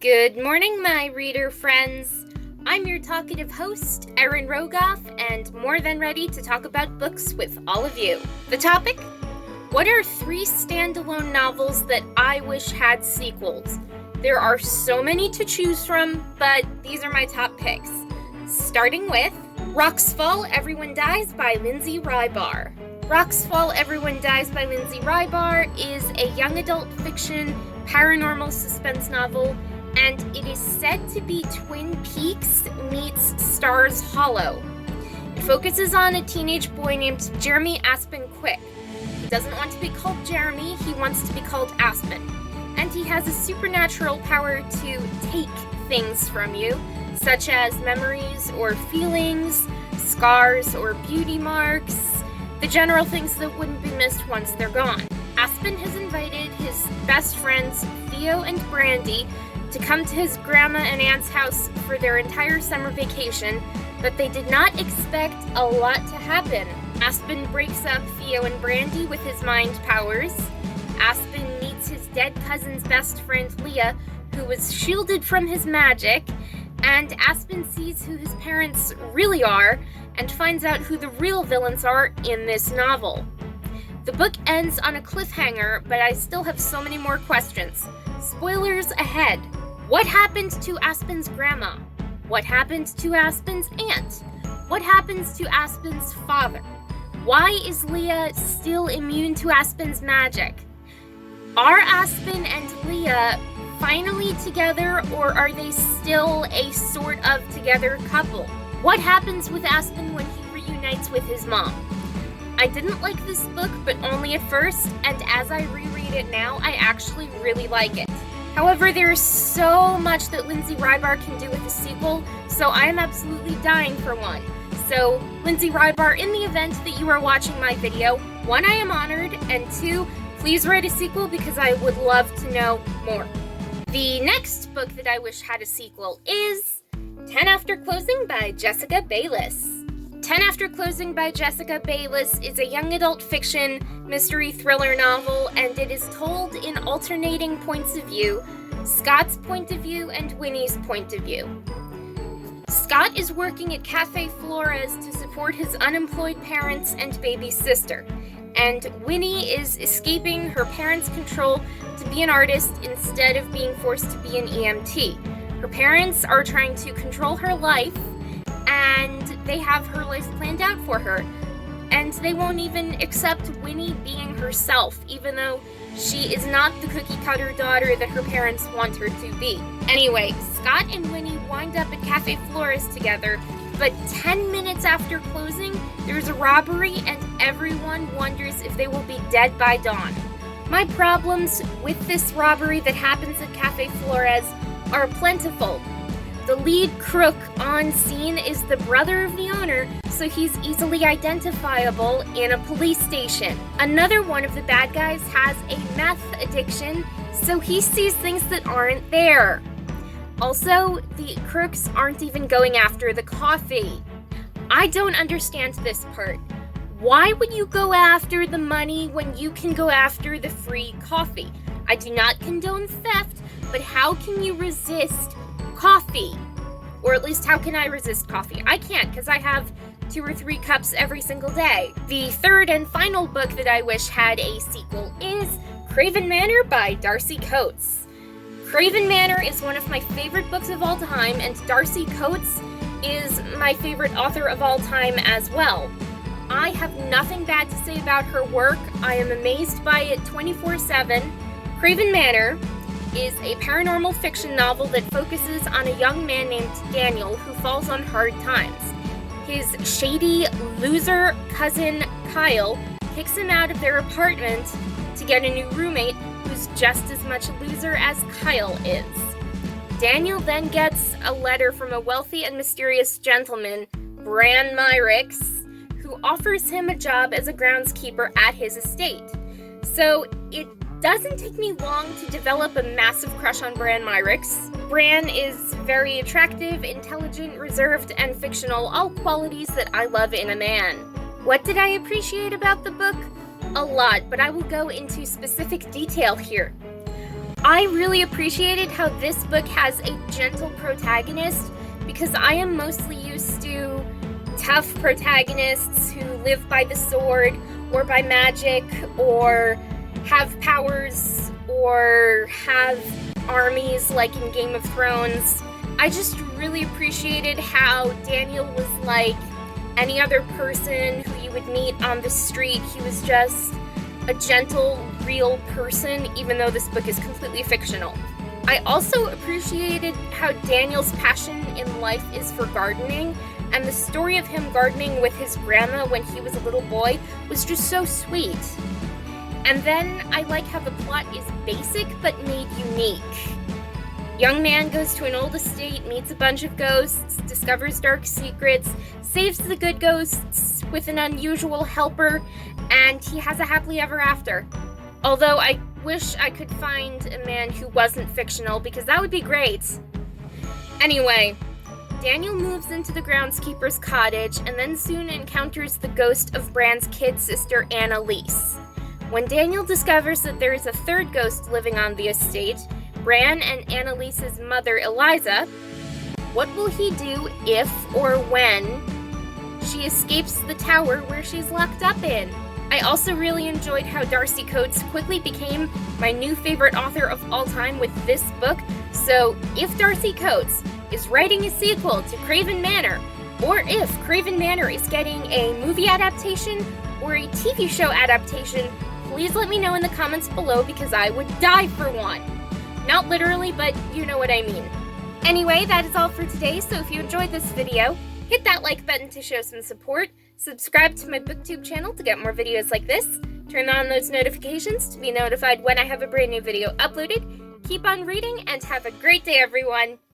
Good morning, my reader friends. I'm your talkative host, Erin Rogoff, and more than ready to talk about books with all of you. The topic? What are 3 standalone novels that I wish had sequels? There are so many to choose from, but these are my top picks. Starting with Rocks Fall, Everyone Dies by Lindsay Rybar. Rocks Fall, Everyone Dies by Lindsay Rybar is a young adult fiction paranormal suspense novel, and it is said to be Twin Peaks meets Stars Hollow. It focuses on a teenage boy named Jeremy Aspen Quick. He doesn't want to be called Jeremy, he wants to be called Aspen. And he has a supernatural power to take things from you, such as memories or feelings, scars or beauty marks, the general things that wouldn't be missed once they're gone. Aspen has invited his best friends, Theo and Brandy, to come to his grandma and aunt's house for their entire summer vacation, but they did not expect a lot to happen. Aspen breaks up Theo and Brandy with his mind powers. Aspen meets his dead cousin's best friend Leah, who was shielded from his magic, and Aspen sees who his parents really are and finds out who the real villains are in this novel. The book ends on a cliffhanger, but I still have so many more questions. Spoilers ahead. What happened to Aspen's grandma? What happened to Aspen's aunt? What happens to Aspen's father? Why is Leah still immune to Aspen's magic? Are Aspen and Leah finally together, or are they still a sort of together couple? What happens with Aspen when he reunites with his mom? I didn't like this book, but only at first, and as I reread it now, I actually really like it. However, there is so much that Lindsay Rybar can do with the sequel, so I am absolutely dying for one. So, Lindsay Rybar, in the event that you are watching my video, 1, I am honored, and 2, please write a sequel because I would love to know more. The next book that I wish had a sequel is 10 After Closing by Jessica Bayliss. 10 After Closing by Jessica Bayliss is a young adult fiction mystery thriller novel, and it is told in alternating points of view, Scott's point of view and Winnie's point of view. Scott is working at Cafe Flores to support his unemployed parents and baby sister, and Winnie is escaping her parents' control to be an artist instead of being forced to be an EMT. Her parents are trying to control her life, and they have her life planned out for her, and they won't even accept Winnie being herself, even though she is not the cookie-cutter daughter that her parents want her to be. Anyway, Scott and Winnie wind up at Cafe Flores together, but 10 minutes after closing, there's a robbery and everyone wonders if they will be dead by dawn. My problems with this robbery that happens at Cafe Flores are plentiful. The lead crook on scene is the brother of the owner, so he's easily identifiable in a police station. Another one of the bad guys has a meth addiction, so he sees things that aren't there. Also, the crooks aren't even going after the coffee. I don't understand this part. Why would you go after the money when you can go after the free coffee? I do not condone theft, but how can you resist coffee? Or at least, how can I resist coffee? I can't, because I have 2 or 3 cups every single day. The third and final book that I wish had a sequel is Craven Manor by Darcy Coates. Craven Manor is one of my favorite books of all time, and Darcy Coates is my favorite author of all time as well. I have nothing bad to say about her work. I am amazed by it 24/7. Craven Manor is a paranormal fiction novel that focuses on a young man named Daniel who falls on hard times. His shady loser cousin Kyle kicks him out of their apartment to get a new roommate who's just as much a loser as Kyle is. Daniel then gets a letter from a wealthy and mysterious gentleman, Bran Myricks, who offers him a job as a groundskeeper at his estate. So it doesn't take me long to develop a massive crush on Bran Myricks. Bran is very attractive, intelligent, reserved, and fictional, all qualities that I love in a man. What did I appreciate about the book? A lot, but I will go into specific detail here. I really appreciated how this book has a gentle protagonist, because I am mostly used to tough protagonists who live by the sword or by magic or have powers or have armies like in Game of Thrones. I just really appreciated how Daniel was like any other person who you would meet on the street. He was just a gentle, real person, even though this book is completely fictional. I also appreciated how Daniel's passion in life is for gardening, and the story of him gardening with his grandma when he was a little boy was just so sweet. And then I like how the plot is basic but made unique. Young man goes to an old estate, meets a bunch of ghosts, discovers dark secrets, saves the good ghosts with an unusual helper, and he has a happily ever after. Although I wish I could find a man who wasn't fictional, because that would be great. Anyway, Daniel moves into the groundskeeper's cottage and then soon encounters the ghost of Bran's kid sister, Annalise. When Daniel discovers that there is a third ghost living on the estate, Bran and Annalise's mother, Eliza, what will he do if or when she escapes the tower where she's locked up in? I also really enjoyed how Darcy Coates quickly became my new favorite author of all time with this book, so if Darcy Coates is writing a sequel to Craven Manor, or if Craven Manor is getting a movie adaptation or a TV show adaptation, please let me know in the comments below, because I would die for one. Not literally, but you know what I mean. Anyway, that is all for today, so if you enjoyed this video, hit that like button to show some support, subscribe to my booktube channel to get more videos like this, turn on those notifications to be notified when I have a brand new video uploaded. Keep on reading and have a great day, everyone!